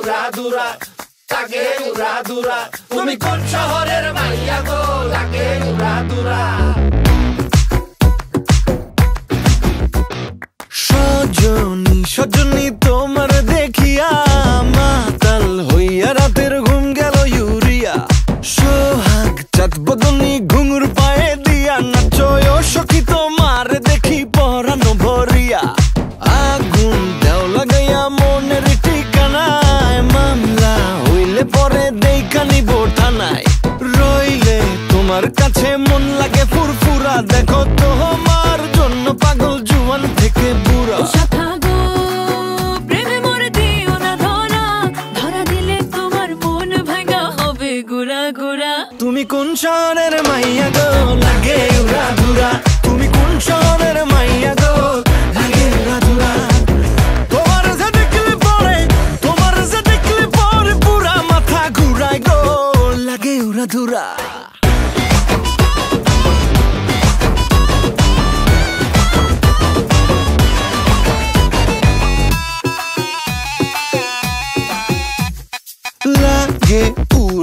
উড়াধুরা, লাগে উড়াধুরা। তুমি কোন শহরের মাইয়া গো, লাগে উড়াধুরা। সজনী সজনী তোমার দেখিয়া মাতাল হইয়া রাতের ঘুম গেল ইউরিয়া। সোহাগ চাঁদ বদনী ঘুঙুর পায়ে দিয়া নাচয় সখী তোমার দেখি পরানো ভরিয়া। আগুন দেও লাগাইয়া মনের ঠিকানায়, মামলা হইলে পরে দেইখা নিব থানায়। রইলে তোমার কাছে মন লাগে ফুরফুরা, দেখো তোমার জন্য পাগল জুয়ান থেকে বুড়া। তুমি কোন শহরের মাইয়া গো, লাগে উড়াধুরা। তুমি কোন শহরের মাইয়া গো, লাগে উড়াধুরা। তোমার যে দেখলে পরে, তোমার যে দেখলে পরে পুরা মাথা ঘুরায় গো, লাগে উড়াধুরা। লাগে